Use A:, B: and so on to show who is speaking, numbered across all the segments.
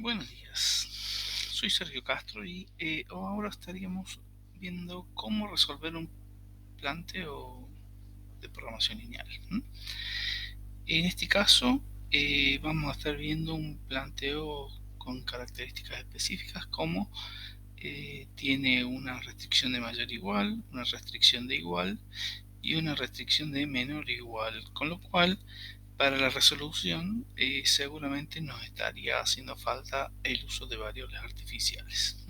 A: Buenos días, soy Sergio Castro y ahora estaríamos viendo cómo resolver un planteo de programación lineal. En este caso vamos a estar viendo un planteo con características específicas como tiene una restricción de mayor igual, una restricción de igual y una restricción de menor igual, con lo cual para la resolución seguramente nos estaría haciendo falta el uso de variables artificiales.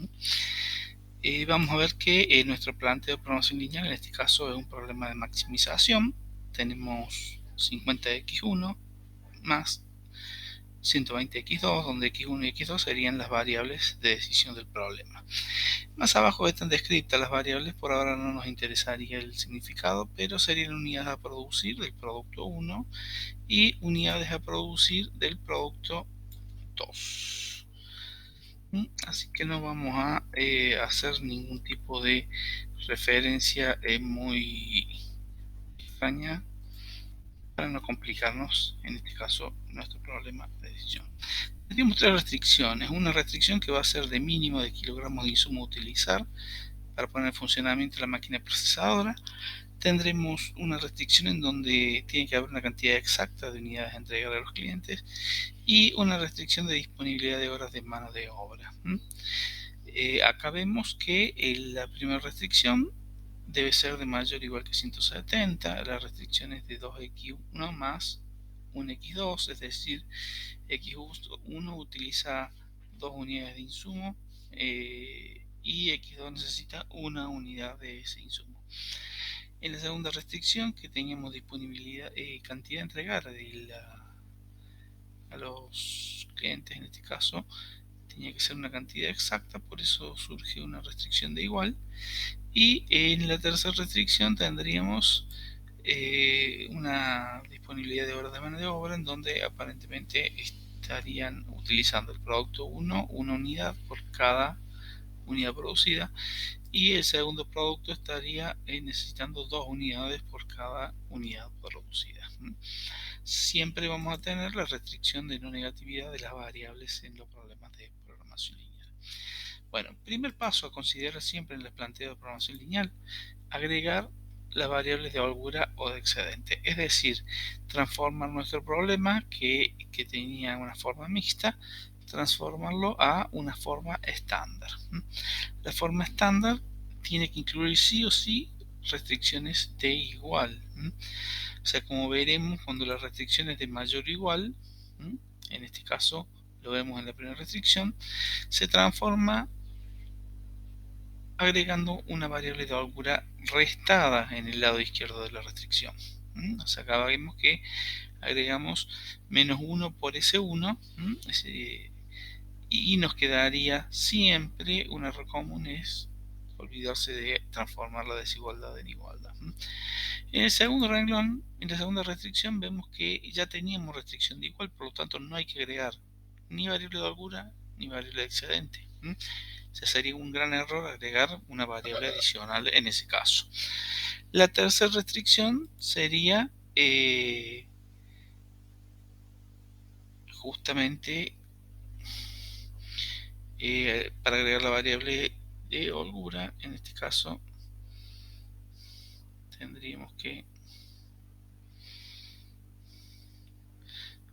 A: Vamos a ver que nuestro planteo de programación lineal en este caso es un problema de maximización. Tenemos 50x1 más 120x2, donde x1 y x2 serían las variables de decisión del problema. Más abajo están descritas las variables, por ahora no nos interesaría el significado, pero serían unidades a producir del producto 1 y unidades a producir del producto 2. Así que no vamos a hacer ningún tipo de referencia muy extraña para no complicarnos, en este caso, nuestro problema de decisión. Tenemos tres restricciones. Una restricción que va a ser de mínimo de kilogramos de insumo a utilizar para poner en funcionamiento la máquina procesadora. Tendremos una restricción en donde tiene que haber una cantidad exacta de unidades a entregar a los clientes y una restricción de disponibilidad de horas de mano de obra. Acá vemos que la primera restricción debe ser de mayor o igual que 170, la restricción es de 2x1 más 1x2, es decir, x1 utiliza 2 unidades de insumo y x2 necesita una unidad de ese insumo. En la segunda restricción, que teníamos disponibilidad, cantidad de entregar a los clientes, en este caso tenía que ser una cantidad exacta, por eso surge una restricción de igual. Y en la tercera restricción tendríamos una disponibilidad de horas de mano de obra en donde aparentemente estarían utilizando el producto 1 una unidad por cada unidad producida y el segundo producto estaría necesitando 2 unidades por cada unidad producida. Siempre vamos a tener la restricción de no negatividad de las variables en los problemas de programación lineal. Bueno, primer paso a considerar siempre en el planteo de programación lineal, agregar las variables de holgura o de excedente, es decir, transformar nuestro problema que tenía una forma mixta, transformarlo a una forma estándar. La forma estándar tiene que incluir sí o sí restricciones de igual. O sea, como veremos, cuando la restricción es de mayor o igual, en este caso lo vemos en la primera restricción, se transforma agregando una variable de holgura restada en el lado izquierdo de la restricción. O sea, acá vemos que agregamos menos 1 por ese 1 y nos quedaría siempre un error común es olvidarse de transformar la desigualdad en igualdad. En el segundo renglón, en la segunda restricción, vemos que ya teníamos restricción de igual, por lo tanto no hay que agregar ni variable de holgura ni variable de excedente. Se sería un gran error agregar una variable adicional en ese caso. La tercera restricción sería justamente para agregar la variable de holgura, en este caso tendríamos que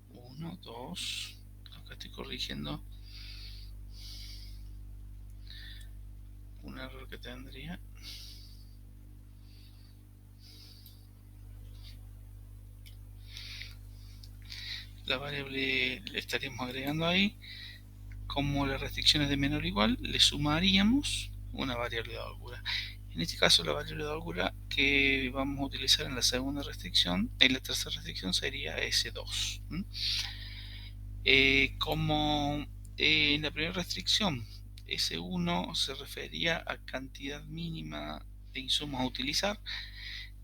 A: 1, 2, acá estoy corrigiendo un error que tendría. La variable le estaríamos agregando ahí. Como la restricción es de menor o igual, le sumaríamos una variable de holgura. En este caso, la variable de holgura que vamos a utilizar en la segunda restricción, en la tercera restricción sería S2. Como en la primera restricción, S1 se refería a cantidad mínima de insumos a utilizar,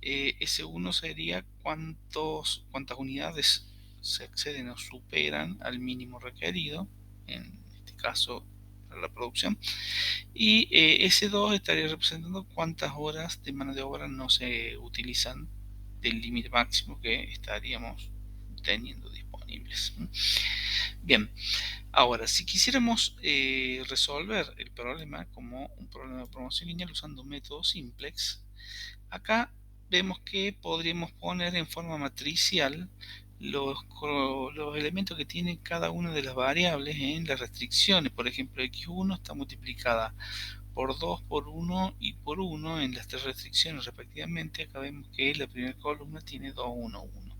A: S1 sería cuántas unidades se exceden o superan al mínimo requerido, en este caso para la producción, y S2 estaría representando cuántas horas de mano de obra no se utilizan del límite máximo que estaríamos teniendo disponibles. Bien, Ahora, si quisiéramos resolver el problema como un problema de programación lineal usando un método simplex, acá vemos que podríamos poner en forma matricial los elementos que tiene cada una de las variables en las restricciones. Por ejemplo, x1 está multiplicada por 2, por 1 y por 1 en las tres restricciones respectivamente. Acá vemos que la primera columna tiene 2, 1, 1.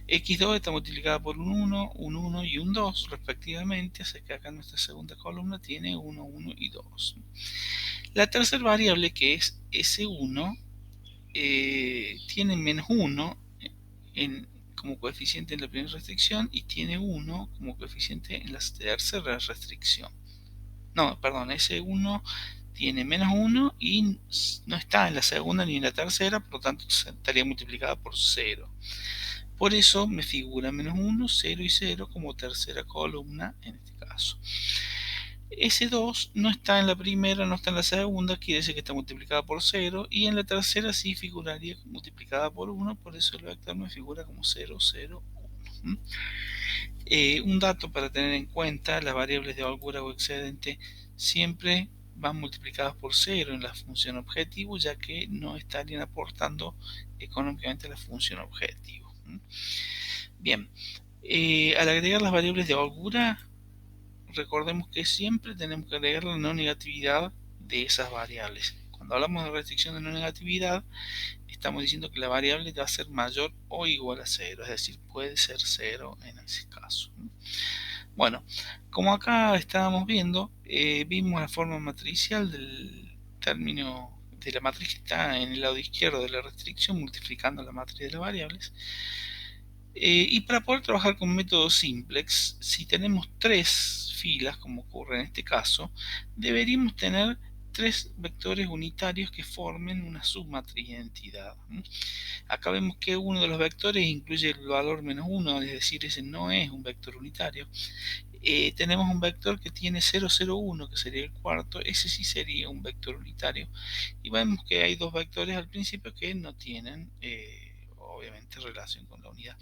A: X2 está multiplicada por un 1, un 1 y un 2 respectivamente, así que acá nuestra segunda columna tiene 1, 1 y 2. La tercera variable, que es S1, tiene menos 1 como coeficiente en la primera restricción y tiene 1 como coeficiente en la tercera restricción. No, perdón, S1 tiene menos 1 y no está en la segunda ni en la tercera, por lo tanto estaría multiplicada por 0. Por eso me figura menos 1, 0 y 0 como tercera columna en este caso. S2 no está en la primera, no está en la segunda, quiere decir que está multiplicada por 0, y en la tercera sí figuraría multiplicada por 1, por eso el vector me figura como 0, 0, 1. Un dato para tener en cuenta: las variables de holgura o excedente siempre van multiplicadas por 0 en la función objetivo, ya que no estarían aportando económicamente a la función objetivo. Bien, al agregar las variables de holgura, recordemos que siempre tenemos que agregar la no negatividad de esas variables. Cuando hablamos de restricción de no negatividad, estamos diciendo que la variable va a ser mayor o igual a 0, es decir, puede ser 0 en ese caso. Bueno, como acá estábamos viendo, vimos la forma matricial del término de la matriz que está en el lado izquierdo de la restricción, multiplicando la matriz de las variables. Y para poder trabajar con método simplex, si tenemos tres filas, como ocurre en este caso, deberíamos tener tres vectores unitarios que formen una submatriz de identidad. Acá vemos que uno de los vectores incluye el valor menos 1, es decir, ese no es un vector unitario. Tenemos un vector que tiene 0, 0, 1, que sería el cuarto, ese sí sería un vector unitario. Y vemos que hay dos vectores al principio que no tienen obviamente relación con la unidad.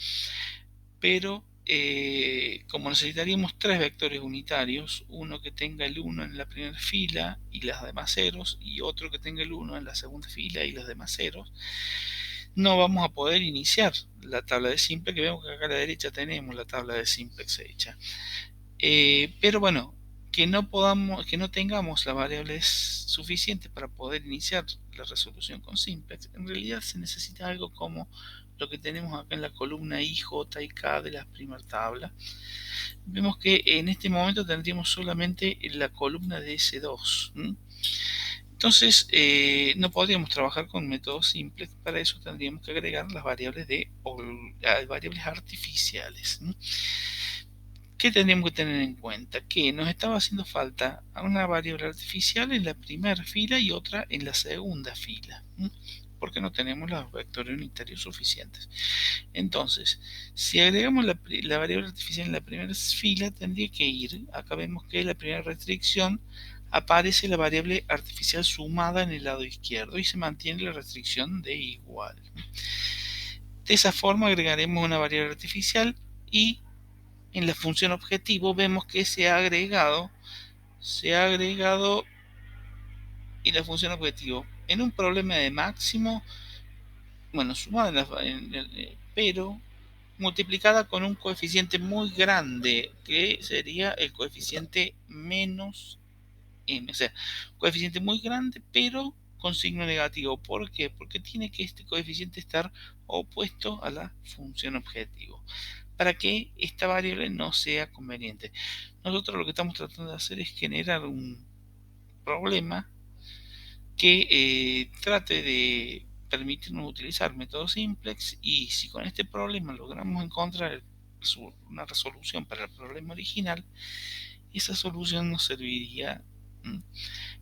A: Pero como necesitaríamos tres vectores unitarios, uno que tenga el 1 en la primera fila y las demás ceros, y otro que tenga el 1 en la segunda fila y los demás ceros, no vamos a poder iniciar la tabla de simplex, que vemos que acá a la derecha tenemos la tabla de simplex hecha. Pero bueno, que no tengamos las variables suficientes para poder iniciar la resolución con simplex, en realidad se necesita algo como lo que tenemos acá en la columna I, J y K de la primera tabla. Vemos que en este momento tendríamos solamente la columna de S2. Entonces no podríamos trabajar con métodos simples. Para eso tendríamos que agregar las variables variables artificiales. ¿Qué tendríamos que tener en cuenta? Que nos estaba haciendo falta una variable artificial en la primera fila y otra en la segunda fila, porque no tenemos los vectores unitarios suficientes. Entonces, si agregamos la variable artificial en la primera fila, tendría que ir, acá vemos que en la primera restricción aparece la variable artificial sumada en el lado izquierdo y se mantiene la restricción de igual. De esa forma agregaremos una variable artificial y en la función objetivo vemos que se ha agregado en la función objetivo en un problema de máximo, bueno, sumada pero multiplicada con un coeficiente muy grande, que sería el coeficiente menos m, o sea, coeficiente muy grande pero con signo negativo. ¿Por qué? Porque tiene que este coeficiente estar opuesto a la función objetivo para que esta variable no sea conveniente. Nosotros lo que estamos tratando de hacer es generar un problema que trate de permitirnos utilizar métodos simplex, y si con este problema logramos encontrar una resolución para el problema original, esa solución nos serviría.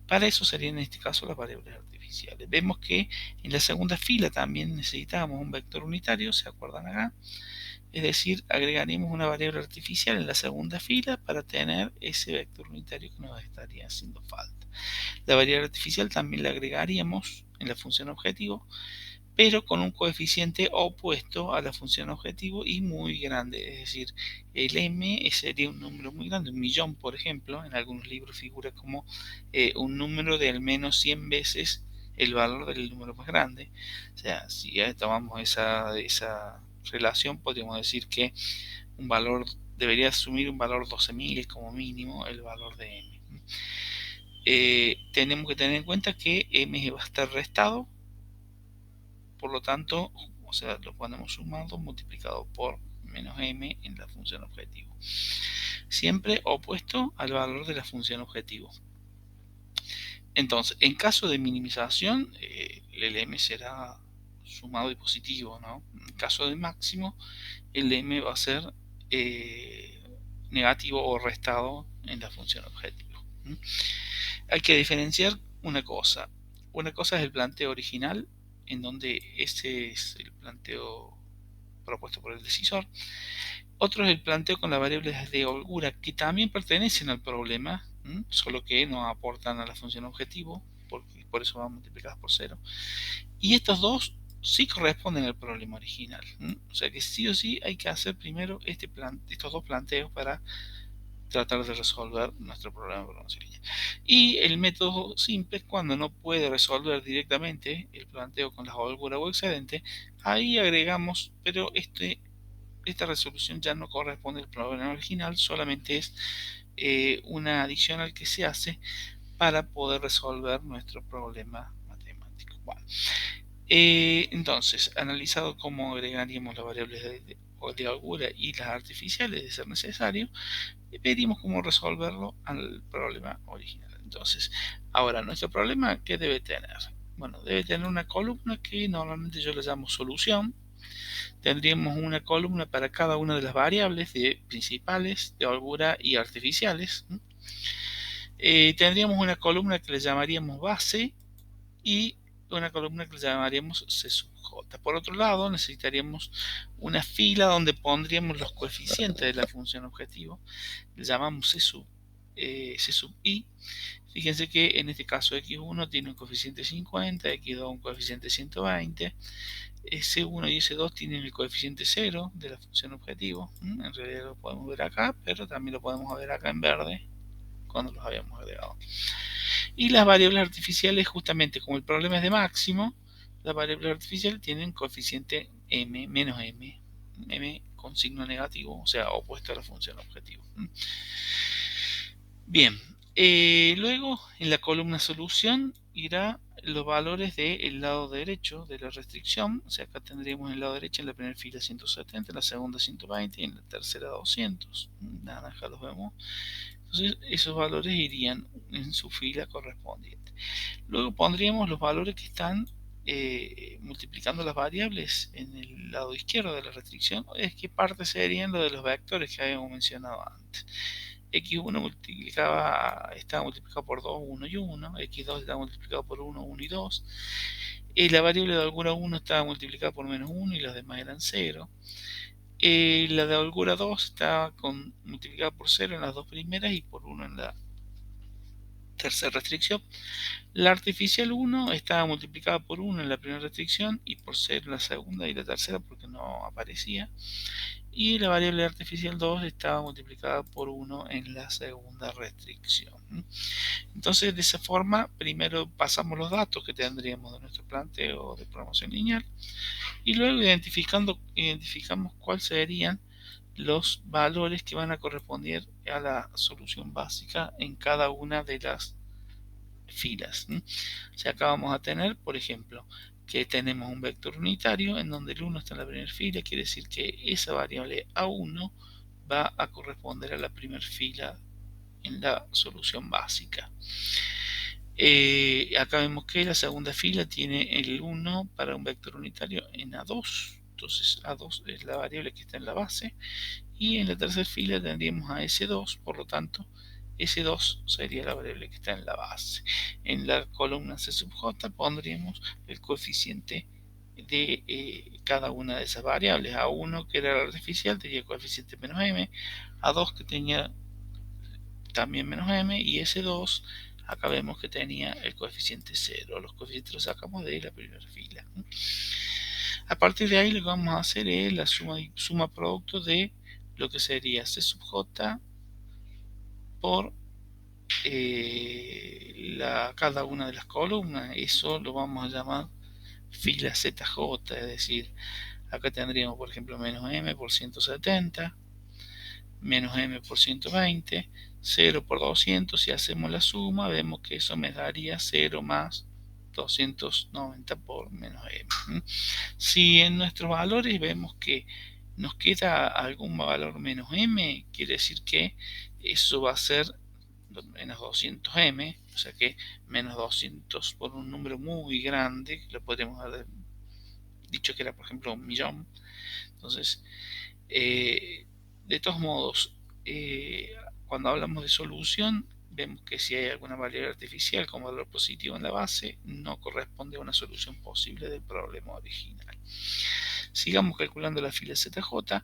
A: Para eso serían en este caso las variables artificiales. Vemos que en la segunda fila también necesitábamos un vector unitario, ¿se acuerdan acá? Es decir, agregaremos una variable artificial en la segunda fila para tener ese vector unitario que nos estaría haciendo falta. La variable artificial también la agregaríamos en la función objetivo, pero con un coeficiente opuesto a la función objetivo y muy grande. Es decir, el m sería un número muy grande, 1.000.000, por ejemplo. En algunos libros figura como un número de al menos 100 veces el valor del número más grande. O sea, si ya tomamos esa relación, podríamos decir que un valor debería asumir un valor 12.000 como mínimo el valor de m. Tenemos que tener en cuenta que m va a estar restado, por lo tanto, o sea, lo ponemos sumado multiplicado por menos m en la función objetivo, siempre opuesto al valor de la función objetivo. Entonces, en caso de minimización, el m será sumado y positivo, ¿no? En caso de máximo, el m va a ser negativo o restado en la función objetivo. Hay que diferenciar una cosa. Una cosa es el planteo original, en donde este es el planteo propuesto por el decisor. Otro es el planteo con las variables de holgura, que también pertenecen al problema, solo que no aportan a la función objetivo, porque por eso van multiplicadas por 0. Y estos dos sí corresponden al problema original. O sea que sí o sí hay que hacer primero estos dos planteos para tratar de resolver nuestro problema de programación lineal. Y el método simple es cuando no puede resolver directamente el planteo con la holgura o excedente, ahí agregamos, pero esta resolución ya no corresponde al problema original, solamente es una adicional que se hace para poder resolver nuestro problema matemático. Bueno, entonces, analizado cómo agregaríamos las variables de holgura y las artificiales de ser necesario, pedimos cómo resolverlo al problema original. Entonces, ahora, nuestro problema, ¿qué debe tener? Bueno, debe tener una columna que normalmente yo le llamo solución. Tendríamos una columna para cada una de las variables principales, de holgura y artificiales. Tendríamos una columna que le llamaríamos base y una columna que le llamaríamos C sub j. Por otro lado, necesitaríamos una fila donde pondríamos los coeficientes de la función objetivo. Le llamamos C sub i. Fíjense que en este caso x1 tiene un coeficiente 50, x2 un coeficiente 120, S1 y S2 tienen el coeficiente 0 de la función objetivo. En realidad lo podemos ver acá, pero también lo podemos ver acá en verde cuando los habíamos agregado. Y las variables artificiales, justamente como el problema es de máximo, las variables artificiales tienen coeficiente m menos m con signo negativo, o sea, opuesto a la función objetivo. Bien, luego en la columna solución irá los valores del lado derecho de la restricción. O sea, acá tendríamos en el lado derecho en la primera fila 170, en la segunda 120 y en la tercera 200. Naranja los vemos. Entonces esos valores irían en su fila correspondiente. Luego pondríamos los valores que están multiplicando las variables en el lado izquierdo de la restricción. Es que parte serían lo de los vectores que habíamos mencionado antes. X1 estaba multiplicado por 2, 1 y 1, X2 estaba multiplicado por 1, 1 y 2, y la variable de holgura 1 estaba multiplicada por menos 1 y los demás eran 0. La de holgura 2 estaba multiplicada por 0 en las dos primeras y por 1 en la tercera restricción. La artificial 1 estaba multiplicada por 1 en la primera restricción y por 0 en la segunda y la tercera porque no aparecía. Y la variable artificial 2 estaba multiplicada por 1 en la segunda restricción. Entonces, de esa forma, primero pasamos los datos que tendríamos de nuestro planteo de programación lineal y luego identificamos cuáles serían los valores que van a corresponder a la solución básica en cada una de las filas. O sea, acá vamos a tener, por ejemplo, que tenemos un vector unitario en donde el 1 está en la primera fila, quiere decir que esa variable A1 va a corresponder a la primera fila en la solución básica. Acá vemos que la segunda fila tiene el 1 para un vector unitario en A2, entonces A2 es la variable que está en la base, y en la tercera fila tendríamos a S2, por lo tanto S2 sería la variable que está en la base. En la columna C sub j pondríamos el coeficiente de cada una de esas variables. A1, que era la artificial, tenía el coeficiente menos m, A2 que tenía también menos m, y S2 Acá vemos que tenía el coeficiente 0. Los coeficientes los sacamos de la primera fila. A partir de ahí lo que vamos a hacer es la suma producto de lo que sería C sub j por cada una de las columnas. Eso lo vamos a llamar fila ZJ, es decir, acá tendríamos por ejemplo menos m por 170, menos m por 120, 0 por 200. Si hacemos la suma vemos que eso me daría 0 más 290 por menos m. Si en nuestros valores vemos que nos queda algún valor menos m, quiere decir que eso va a ser menos 200m, o sea que menos 200 por un número muy grande, lo podríamos haber dicho que era por ejemplo 1.000.000. Entonces, de todos modos, cuando hablamos de solución, vemos que si hay alguna variable artificial como valor positivo en la base, no corresponde a una solución posible del problema original. Sigamos calculando la fila ZJ.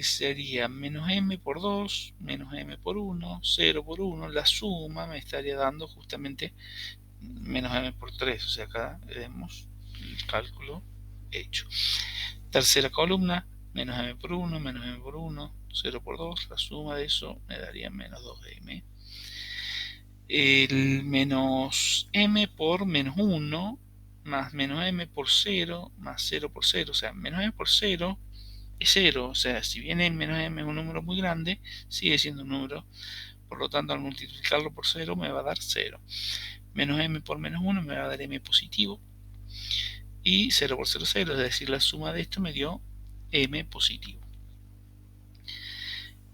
A: Sería menos m por 2, menos m por 1, 0 por 1, la suma me estaría dando justamente menos m por 3, o sea acá vemos el cálculo hecho. Tercera columna, menos m por 1, menos m por 1, 0 por 2, la suma de eso me daría menos 2m. El menos m por menos 1, más menos m por 0, más 0 por 0, o sea, menos m por 0 es 0, o sea, si bien menos m es un número muy grande, sigue siendo un número, por lo tanto al multiplicarlo por 0 me va a dar 0. Menos m por menos 1 me va a dar m positivo, y 0 por 0, 0, es decir, la suma de esto me dio m positivo.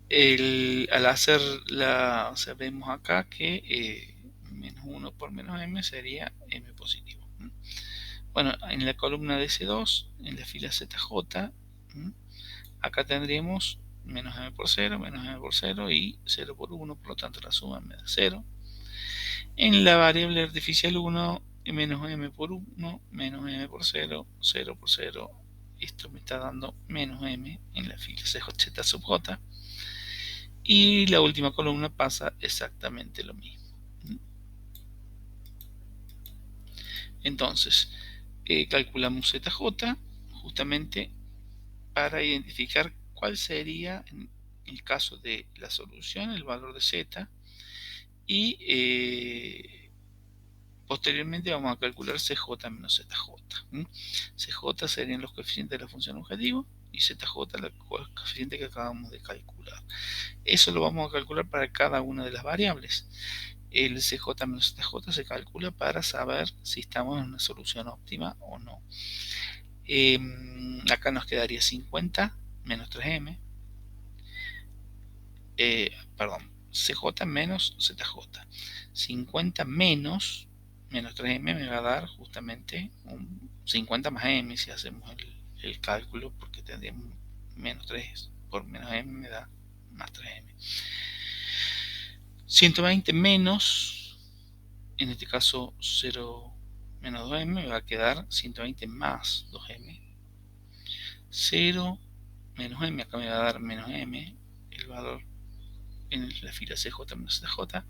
A: Al hacer o sea, vemos acá que menos 1 por menos m sería m positivo. Bueno, en la columna de C2, en la fila ZJ, acá tendríamos menos m por 0, menos m por 0 y 0 por 1, por lo tanto la suma me da 0. En la variable artificial 1, menos m por 1, menos m por 0, 0 por 0, esto me está dando menos m en la fila CJ sub j. Y la última columna pasa exactamente lo mismo. Entonces, calculamos ZJ justamente para identificar cuál sería, en el caso de la solución, el valor de Z, y posteriormente vamos a calcular CJ menos ZJ. CJ serían los coeficientes de la función objetivo y ZJ el coeficiente que acabamos de calcular. Eso lo vamos a calcular para cada una de las variables. El CJ menos ZJ se calcula para saber si estamos en una solución óptima o no. Acá nos quedaría 50 menos 3m, perdón, CJ menos ZJ. 50 menos 3m me va a dar justamente un 50 más m si hacemos el cálculo, porque tendríamos menos 3 por menos m me da más 3m. 120 menos, en este caso 0 menos 2m, me va a quedar 120 más 2m. 0 menos m, acá me va a dar menos m, el valor en la fila CJ menos CJ.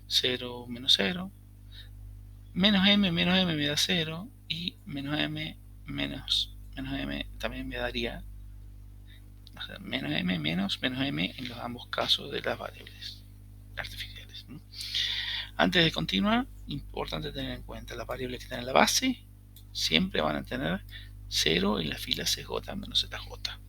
A: 0 menos 0. Menos m me da 0. Y menos m menos m también me daría, o sea, menos m menos m en los ambos casos de las variables artificiales. Antes de continuar, importante tener en cuenta las variables que están en la base siempre van a tener 0 en la fila CJ menos ZJ.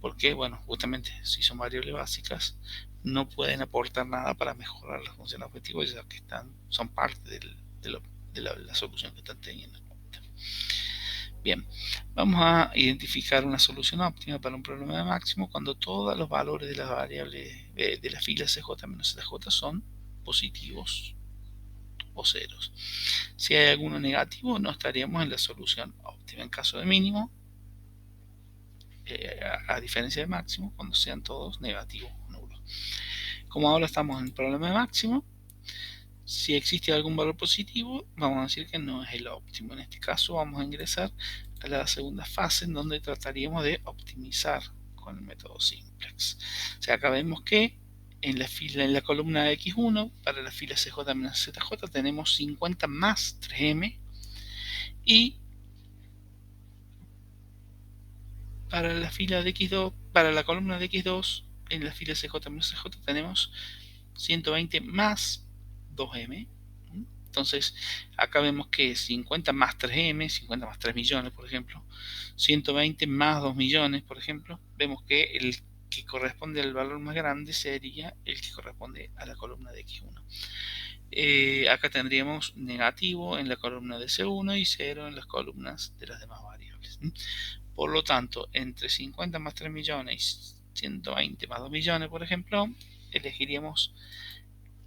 A: Porque, bueno, justamente si son variables básicas, no pueden aportar nada para mejorar la función objetivo, ya que son parte de la solución que están teniendo en cuenta. Bien, vamos a identificar una solución óptima para un problema de máximo cuando todos los valores de las variables de la fila CJ menos ZJ son positivos o ceros. Si hay alguno negativo, no estaríamos en la solución óptima. En caso de mínimo, a diferencia de máximo, cuando sean todos negativos o nulos. Como ahora estamos en el problema de máximo, si existe algún valor positivo, vamos a decir que no es el óptimo. En este caso vamos a ingresar a la segunda fase, en donde trataríamos de optimizar con el método simplex. O sea, acá vemos que en la columna X1, para la fila CJ-ZJ tenemos 50 más 3M, y para la fila de X2, para la columna de X2, en la fila CJ-CJ tenemos 120 más 2M. Entonces, acá vemos que 50 más 3M, 50 más 3 millones, por ejemplo, 120 más 2 millones, por ejemplo, vemos que el que corresponde al valor más grande sería el que corresponde a la columna de X1. Acá tendríamos negativo en la columna de C1 y 0 en las columnas de las demás variables. Por lo tanto, entre 50 más 3 millones y 120 más 2 millones, por ejemplo, elegiríamos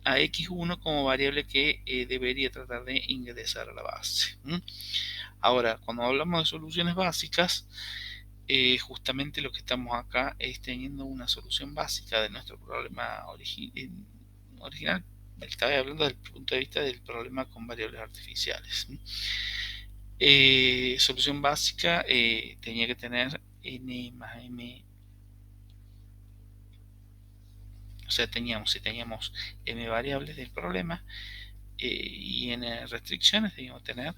A: a X1 como variable que debería tratar de ingresar a la base. Ahora, cuando hablamos de soluciones básicas, justamente lo que estamos acá es teniendo una solución básica de nuestro problema original. Estaba hablando desde el punto de vista del problema con variables artificiales. Solución básica tenía que tener n más m, o sea, si teníamos m variables del problema y n restricciones, teníamos que tener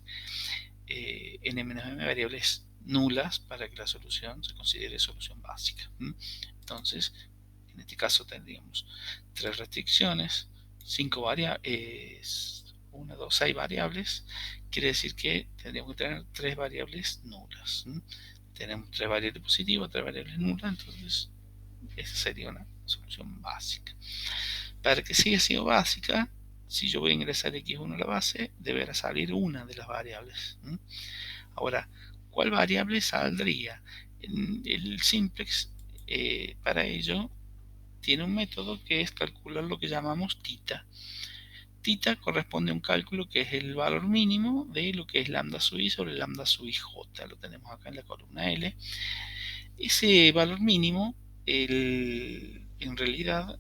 A: n menos m variables nulas para que la solución se considere solución básica. Entonces, en este caso tendríamos 3 restricciones, 5 variables, 1, 2, 6 variables. Quiere decir que tendríamos que tener 3 variables nulas. Tenemos 3 variables positivas, 3 variables nulas, entonces esa sería una solución básica. Para que siga siendo básica, si yo voy a ingresar x1 a la base, deberá salir una de las variables. Ahora, ¿cuál variable saldría? El simplex, para ello, tiene un método que es calcular lo que llamamos tita. Tita corresponde a un cálculo que es el valor mínimo de lo que es lambda sub i sobre lambda sub ij. Lo tenemos acá en la columna L. Ese valor mínimo, en realidad,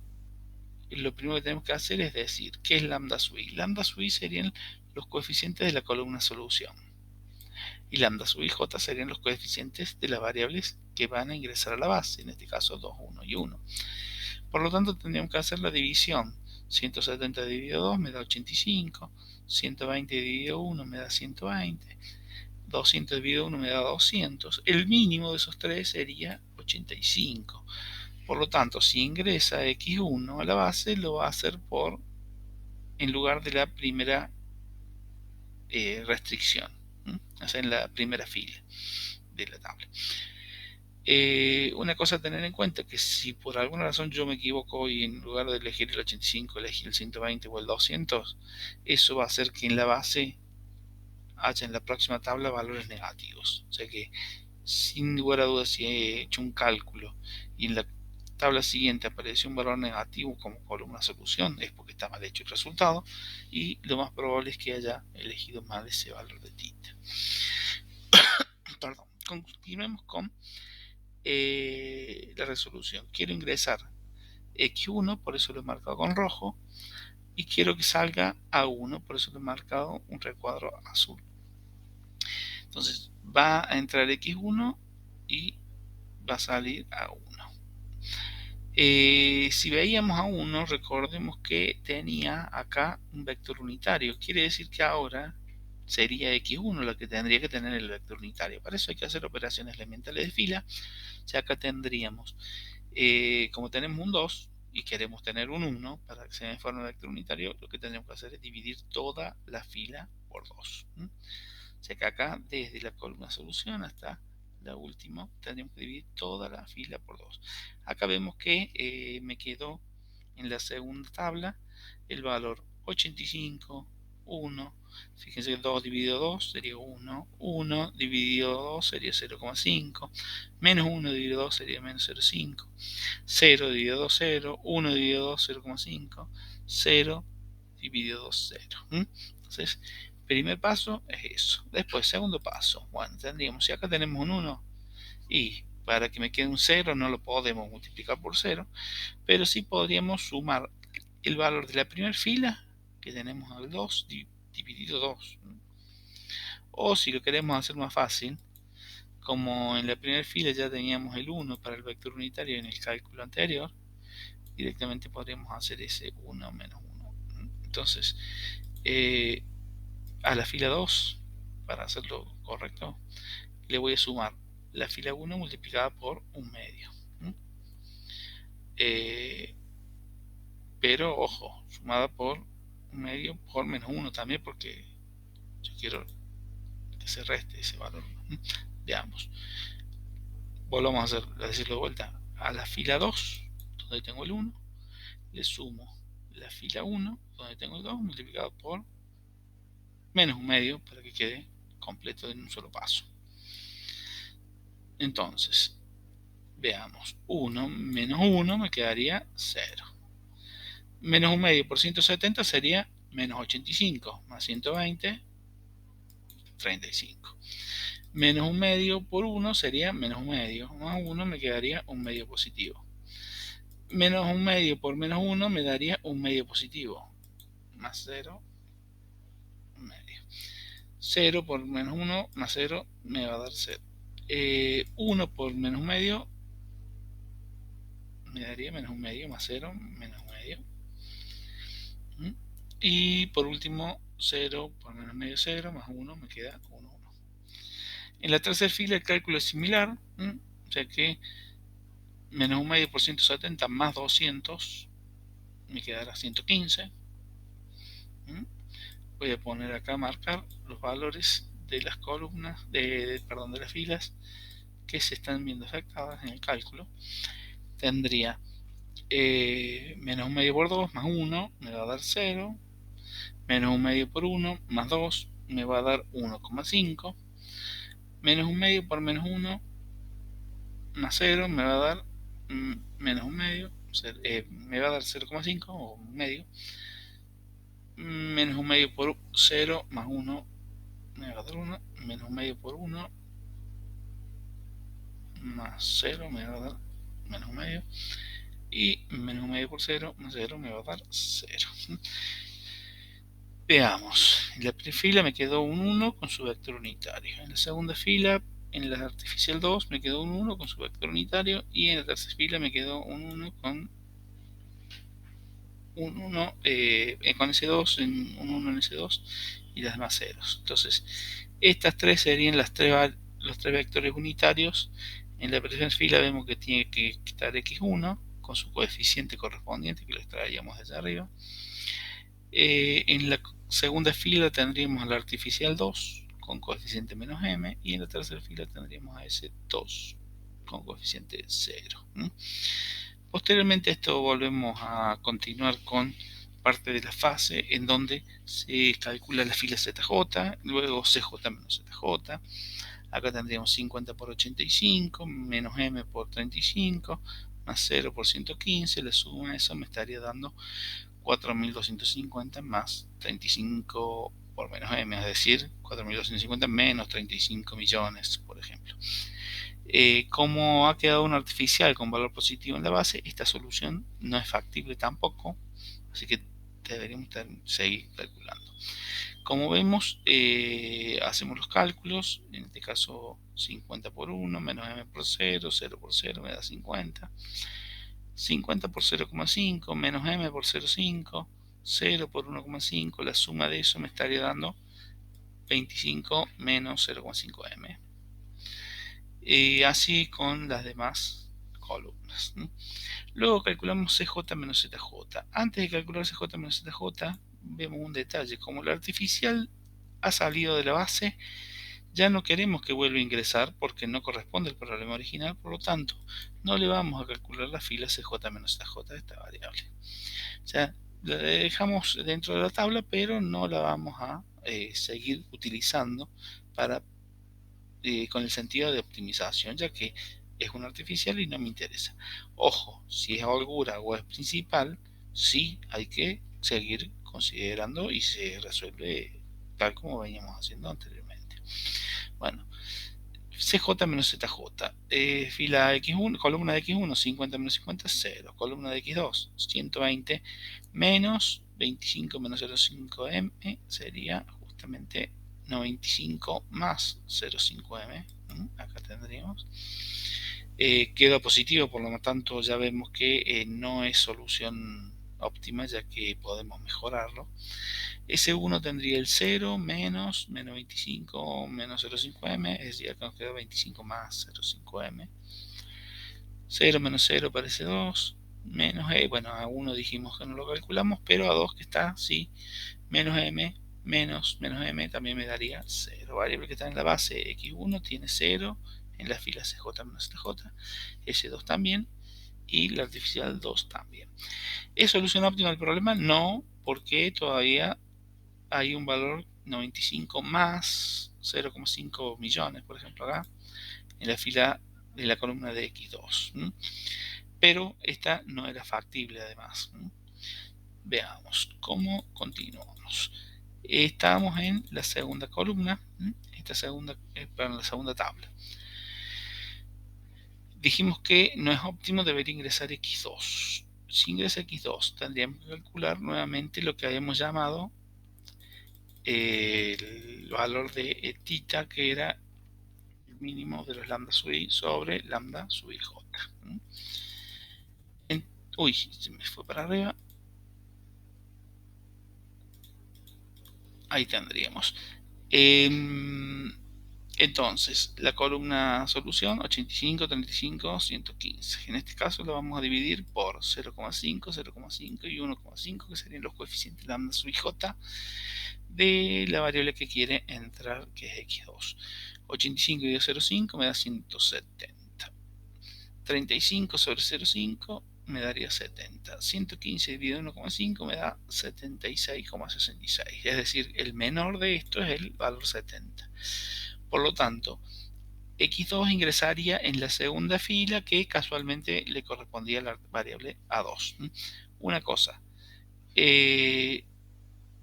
A: lo primero que tenemos que hacer es decir qué es lambda sub i. Lambda sub i serían los coeficientes de la columna solución, y lambda sub ij serían los coeficientes de las variables que van a ingresar a la base, en este caso 2, 1 y 1. Por lo tanto, tendríamos que hacer la división. 170 dividido 2 me da 85, 120 dividido 1 me da 120, 200 dividido 1 me da 200. El mínimo de esos tres sería 85. Por lo tanto, si ingresa x1 a la base, lo va a hacer en lugar de la primera restricción, o sea, en la primera fila de la tabla. Una cosa a tener en cuenta, que si por alguna razón yo me equivoco y en lugar de elegir el 85 elegí el 120 o el 200, eso va a hacer que en la base haya en la próxima tabla valores negativos. O sea que, sin lugar a dudas, si he hecho un cálculo y en la tabla siguiente apareció un valor negativo como columna solución, es porque está mal hecho el resultado, y lo más probable es que haya elegido mal ese valor de tita. Perdón. Continuemos con la resolución. Quiero ingresar X1, por eso lo he marcado con rojo, y quiero que salga A1, por eso lo he marcado un recuadro azul. Entonces va a entrar X1 y va a salir A1. Si veíamos A1, recordemos que tenía acá un vector unitario. Quiere decir que ahora sería X1 la que tendría que tener el vector unitario. Para eso hay que hacer operaciones elementales de fila. Ya acá tendríamos, como tenemos un 2 y queremos tener un 1 para que se me forme un vector unitario, lo que tendríamos que hacer es dividir toda la fila por 2. O sea que acá, desde la columna solución hasta la última, tendríamos que dividir toda la fila por 2. Acá vemos que me quedó en la segunda tabla el valor 85, 1. Fíjense que 2 dividido 2 sería 1, 1 dividido 2 sería 0,5, menos 1 dividido 2 sería menos 0,5, 0 dividido 2, 0, 1 dividido 2, 0,5, 0 dividido 2, 0. Entonces, primer paso es eso. Después, segundo paso, bueno, tendríamos, si acá tenemos un 1, y para que me quede un 0 no lo podemos multiplicar por 0, pero sí podríamos sumar el valor de la primera fila, que tenemos al 2 dividido 2. O si lo queremos hacer más fácil, como en la primera fila ya teníamos el 1 para el vector unitario en el cálculo anterior, directamente podríamos hacer ese 1 menos 1. Entonces, a la fila 2, para hacerlo correcto, le voy a sumar la fila 1 multiplicada por un medio. Pero ojo, sumada por un medio por menos 1 también, porque yo quiero que se reste ese valor. Veamos. Volvamos a decirlo de vuelta. A la fila 2, donde tengo el 1, le sumo la fila 1, donde tengo el 2, multiplicado por menos un medio, para que quede completo en un solo paso. Entonces, veamos. 1 menos 1 me quedaría 0. Menos un medio por 170 sería menos 85, más 120, 35. Menos un medio por 1 sería menos un medio, más 1 me quedaría un medio positivo. Menos un medio por menos 1 me daría un medio positivo, más 0, un medio. 0 por menos 1 más 0 me va a dar 0. 1 por menos un medio me daría menos un medio, más 0, menos un medio. Y por último, 0 por menos medio, 0, más 1 me queda 1, 1. En la tercera fila el cálculo es similar, o sea que menos un medio por 170 más 200 me quedará 115. Voy a poner acá a marcar los valores de las columnas, perdón, de las filas que se están viendo afectadas en el cálculo. Tendría menos un medio por 2 más 1 me va a dar 0, menos un medio por 1 más 2 me va a dar 1,5, menos un medio por menos 1 más 0 me va a dar menos un medio, me va a dar 0,5 o un medio, menos un medio por 0 más 1 me va a dar 1, menos un medio por 1 más 0 me va a dar menos un medio, y menos un medio por 0 más 0 me va a dar 0. Veamos, en la primera fila me quedó un 1 con su vector unitario, en la segunda fila, en la artificial 2 me quedó un 1 con su vector unitario, y en la tercera fila me quedó un 1 con un 1 con S2, un 1 en S2 y las demás ceros. Entonces, estas tres serían los tres vectores unitarios. En la primera fila vemos que tiene que estar x1 con su coeficiente correspondiente, que lo extraíamos desde arriba. En la segunda fila tendríamos la artificial 2 con coeficiente menos m, y en la tercera fila tendríamos a S2 con coeficiente 0. Posteriormente a esto volvemos a continuar con parte de la fase en donde se calcula la fila ZJ, luego CJ menos ZJ. Acá tendríamos 50 por 85 menos m por 35 más 0 por 115. La suma de eso me estaría dando 4250 más 35 por menos m, es decir, 4250 menos 35 millones, por ejemplo. Como ha quedado un artificial con valor positivo en la base, esta solución no es factible tampoco, así que deberíamos seguir calculando. Como vemos, hacemos los cálculos, en este caso 50 por 1 menos m por 0, 0 por 0 me da 50, 50 por 0,5 menos m por 0,5, 0 por 1,5, la suma de eso me estaría dando 25 menos 0,5m. Y así con las demás columnas. Luego calculamos CJ menos ZJ. Antes de calcular CJ menos ZJ, vemos un detalle. Como el artificial ha salido de la base, ya no queremos que vuelva a ingresar porque no corresponde al problema original, por lo tanto, no le vamos a calcular la fila CJ menos ZJ de esta variable. O sea, la dejamos dentro de la tabla, pero no la vamos a seguir utilizando para con el sentido de optimización, ya que es un artificial y no me interesa. Ojo, si es holgura o es principal, sí hay que seguir considerando y se resuelve tal como veníamos haciendo anteriormente. Bueno, CJ menos ZJ, fila X1, columna de X1, 50 menos 50, 0, columna de X2, 120 menos 25 menos 0,5m sería justamente 95 más 0,5m. Acá tendríamos Queda positivo, por lo tanto ya vemos que no es solución óptima, ya que podemos mejorarlo. S1 tendría el 0 menos 25 menos 0,5m, es decir, acá nos queda 25 más 0,5m. 0 menos 0 parece 2, menos e, bueno, a 1 dijimos que no lo calculamos, pero a 2 que está, sí, menos m, menos m también me daría 0. Variable que está en la base x1 tiene 0, en la fila cj menos cj, s2 también, y la artificial 2 también. ¿Es solución óptima del problema? No, porque todavía hay un valor 95 más 0,5 millones, por ejemplo, acá, en la fila de la columna de x2. Pero esta no era factible además. Veamos cómo continuamos. Estamos en la segunda columna, esta segunda, perdón, la segunda tabla. Dijimos que no es óptimo, debería ingresar x2. Si ingresa x2, tendríamos que calcular nuevamente lo que habíamos llamado el valor de θ, que era el mínimo de los lambda sub i sobre lambda sub ij. Uy, se me fue para arriba. Ahí tendríamos. Entonces, la columna solución 85, 35, 115. En este caso lo vamos a dividir por 0,5, 0,5 y 1,5, que serían los coeficientes lambda sub ij de la variable que quiere entrar, que es x2. 85 dividido 0,5 me da 170. 35 sobre 0,5 me daría 70. 115 dividido 1,5 me da 76,66. Es decir, el menor de esto es el valor 70. Por lo tanto, x2 ingresaría en la segunda fila, que casualmente le correspondía a la variable a2. Una cosa,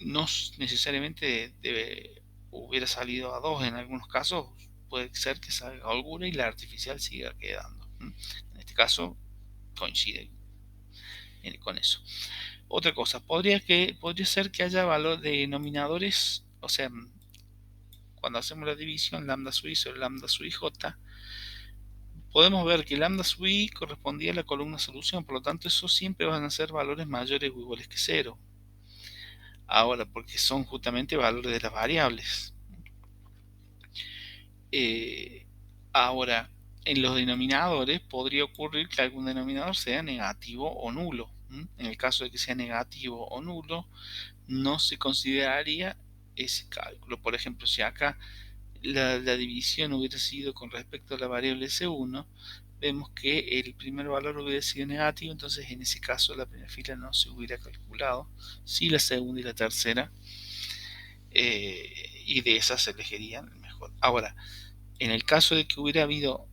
A: no necesariamente hubiera salido a 2 en algunos casos, puede ser que salga alguna y la artificial siga quedando. En este caso coincide con eso. Otra cosa, podría ser que haya valor de denominadores, o sea, cuando hacemos la división lambda sub i sobre lambda sub ij, podemos ver que lambda sub i correspondía a la columna solución, por lo tanto esos siempre van a ser valores mayores o iguales que 0. Ahora, porque son justamente valores de las variables. Ahora, en los denominadores podría ocurrir que algún denominador sea negativo o nulo. En el caso de que sea negativo o nulo, no se consideraría ese cálculo. Por ejemplo, si acá la división hubiera sido con respecto a la variable S1, vemos que el primer valor hubiera sido negativo, entonces en ese caso la primera fila no se hubiera calculado, si la segunda y la tercera, y de esas se elegirían el mejor. Ahora, en el caso de que hubiera habido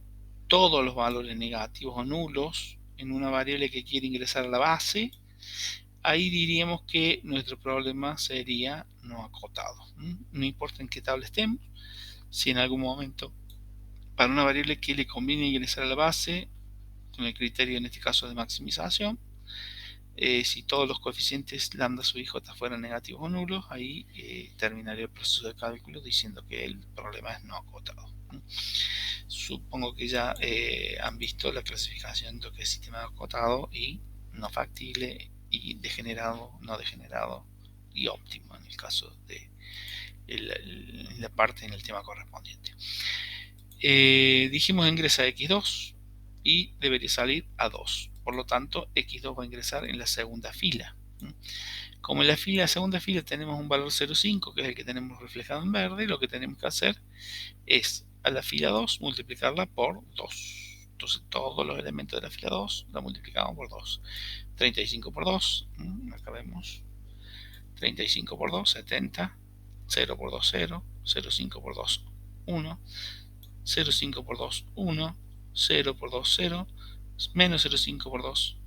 A: todos los valores negativos o nulos en una variable que quiere ingresar a la base, ahí diríamos que nuestro problema sería no acotado. No importa en qué tabla estemos, si en algún momento para una variable que le conviene ingresar a la base, con el criterio en este caso de maximización, si todos los coeficientes lambda sub i j fueran negativos o nulos, ahí terminaría el proceso de cálculo diciendo que el problema es no acotado. Supongo que ya han visto la clasificación de lo que es sistema acotado y no factible, y degenerado, no degenerado y óptimo en el caso de la parte en el tema correspondiente. Dijimos ingresa x2 y debería salir a 2. Por lo tanto, x2 va a ingresar en la segunda fila. Como en la segunda fila tenemos un valor 0,5, que es el que tenemos reflejado en verde, lo que tenemos que hacer es a la fila 2 multiplicarla por 2. Entonces todos los elementos de la fila 2 la multiplicamos por 2. 35 por 2, acá vemos. 35 por 2, 70. 0 por 2, 0. 0,5 por 2, 1. 0,5 por 2, 1. 0 por 2, 0. Menos 0,5 por 2,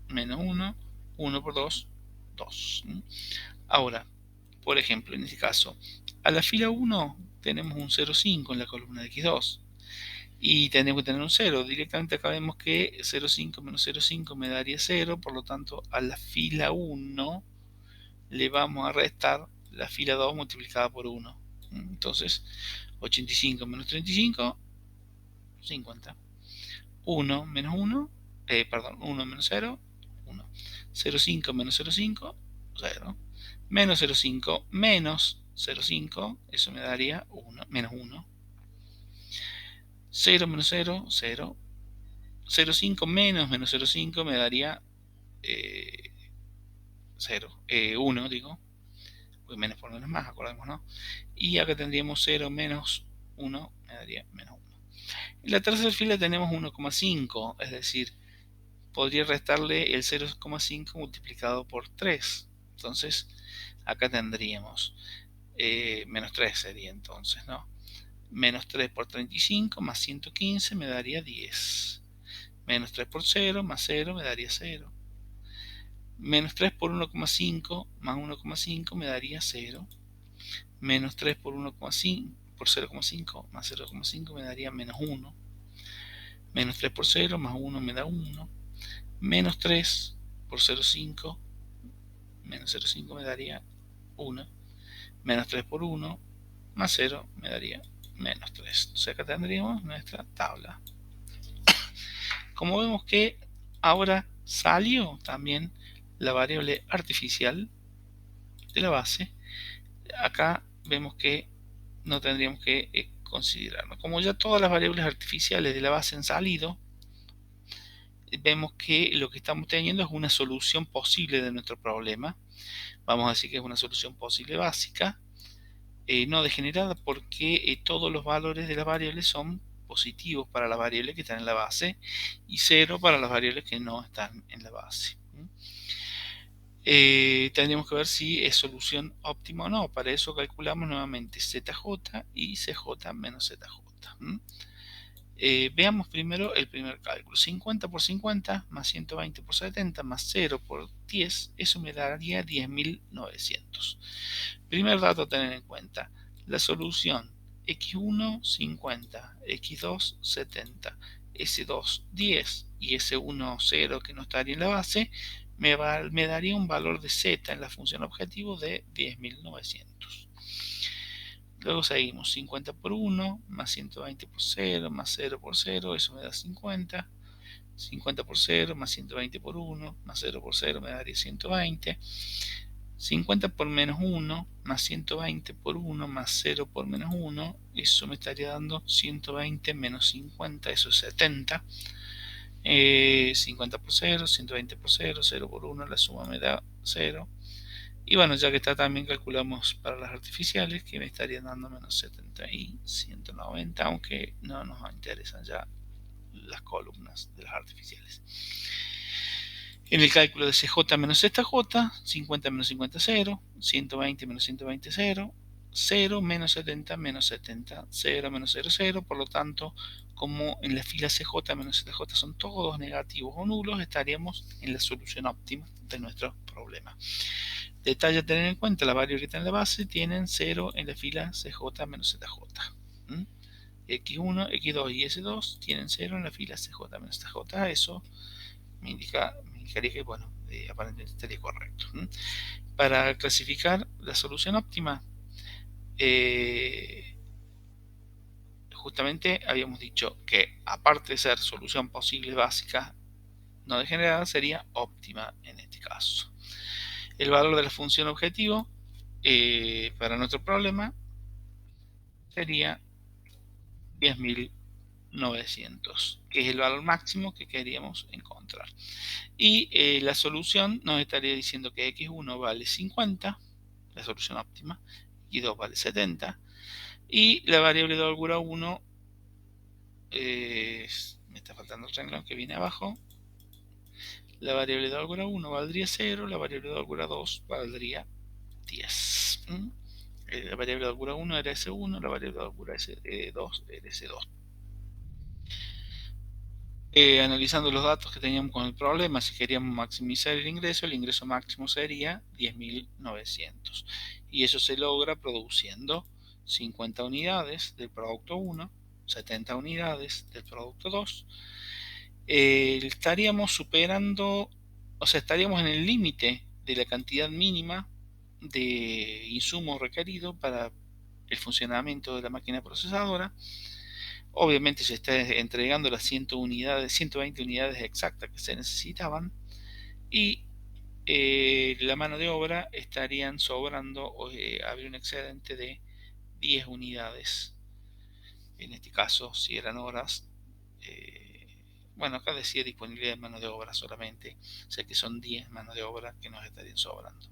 A: menos 1. 1 por 2, 2. Ahora, por ejemplo, en este caso, a la fila 1 tenemos un 0,5 en la columna de x2 y tenemos que tener un 0. Directamente acá vemos que 0,5 menos 0,5 me daría 0, por lo tanto a la fila 1 le vamos a restar la fila 2 multiplicada por 1. Entonces 85 menos 35, 50. 1 menos 1, perdón, 1 menos 0, 1. 0,5 menos 0,5, 0. Menos 0,5 menos 0,5, eso me daría 1, menos 1. 0 menos 0, 0. 0,5 menos 0,5 me daría 0, 1 digo, pues menos por menos más, acordemos, ¿no? Y acá tendríamos 0 menos 1 me daría menos 1. En la tercera fila tenemos 1,5, es decir, podría restarle el 0,5 multiplicado por 3. Entonces, acá tendríamos menos 3 sería entonces, ¿no? Menos 3 por 35 más 115 me daría 10. Menos 3 por 0 más 0 me daría 0. Menos 3 por 1,5 más 1,5 me daría 0. Menos 3 por 1,5 por 0,5 más 0,5 me daría menos 1. Menos 3 por 0 más 1 me da 1. Menos 3 por 0,5 menos 0,5 me daría 1. Menos 3 por 1 más 0 me daría menos 3. O sea, acá tendríamos nuestra tabla. Como vemos que ahora salió también la variable artificial de la base, acá vemos que no tendríamos que considerarlo. Como ya todas las variables artificiales de la base han salido, vemos que lo que estamos teniendo es una solución posible de nuestro problema. Vamos a decir que es una solución posible básica, no degenerada, porque todos los valores de las variables son positivos para las variables que están en la base y 0 para las variables que no están en la base. Tendríamos que ver si es solución óptima o no. Para eso calculamos nuevamente ZJ y CJ menos ZJ. Veamos primero el primer cálculo. 50 por 50 más 120 por 70 más 0 por 10, eso me daría 10.900. Primer dato a tener en cuenta, la solución x1 50, x2 70, s2 10 y s1 0 que no estaría en la base, me daría un valor de z en la función objetivo de 10.900. Luego seguimos 50 por 1 más 120 por 0 más 0 por 0, eso me da 50. 50 por 0 más 120 por 1 más 0 por 0 me daría 120. 50 por menos 1 más 120 por 1 más 0 por menos 1, eso me estaría dando 120 menos 50, eso es 70. 50 por 0, 120 por 0, 0 por 1, la suma me da 0. Y bueno, ya que está, también calculamos para las artificiales, que me estarían dando menos 70 y 190, aunque no nos interesan ya las columnas de las artificiales. En el cálculo de CJ menos ZJ, 50 menos 50, 0, 120 menos 120, 0, 0 menos 70 menos 70, 0 menos 0, 0. Por lo tanto, como en la fila CJ menos ZJ son todos negativos o nulos, estaríamos en la solución óptima de nuestro problema. Detalle a tener en cuenta, las variables que están en la base tienen 0 en la fila CJ menos ZJ. X1, X2 y S2 tienen 0 en la fila CJ menos ZJ. Eso me indicaría que, bueno, aparentemente estaría correcto. Para clasificar la solución óptima, justamente habíamos dicho que, aparte de ser solución posible básica no degenerada, sería óptima en este caso. El valor de la función objetivo para nuestro problema sería 10.900, que es el valor máximo que queríamos encontrar. Y la solución nos estaría diciendo que x1 vale 50, la solución óptima, x2 vale 70, y la variable de holgura 1, me está faltando el renglón que viene abajo, la variable de holgura 1 valdría 0, la variable de holgura 2 valdría 10. La variable de holgura 1 era S1, la variable de holgura S2 era S2. Analizando los datos que teníamos con el problema, si queríamos maximizar el ingreso máximo sería 10.900. Y eso se logra produciendo 50 unidades del producto 1, 70 unidades del producto 2. Estaríamos superando, o sea, estaríamos en el límite de la cantidad mínima de insumo requerido para el funcionamiento de la máquina procesadora. obviamente se está entregando las 120 unidades exactas que se necesitaban, y la mano de obra estarían sobrando, habría un excedente de 10 unidades. En este caso, si eran horas, bueno, acá decía disponibilidad de mano de obra solamente, o sea que son 10 manos de obra que nos estarían sobrando.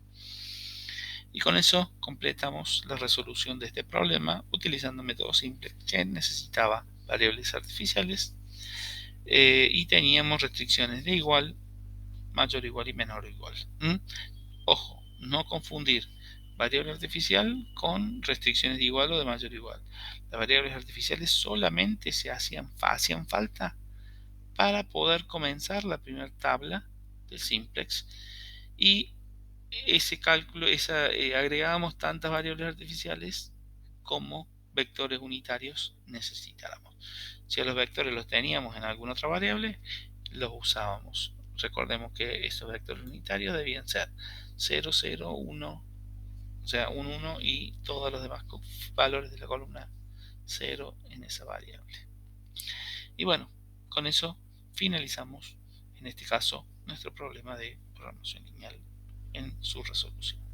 A: Y con eso completamos la resolución de este problema utilizando un método simple que necesitaba variables artificiales, y teníamos restricciones de igual, mayor o igual y menor o igual. Ojo, no confundir variable artificial con restricciones de igual o de mayor o igual. Las variables artificiales solamente hacían falta para poder comenzar la primera tabla del simplex, y ese cálculo, agregábamos tantas variables artificiales como vectores unitarios necesitáramos. Si a los vectores los teníamos en alguna otra variable, los usábamos. Recordemos que estos vectores unitarios debían ser 0, 0, 1, o sea, 1, 1 y todos los demás valores de la columna 0 en esa variable. Y bueno, con eso finalizamos, en este caso, nuestro problema de programación lineal en su resolución.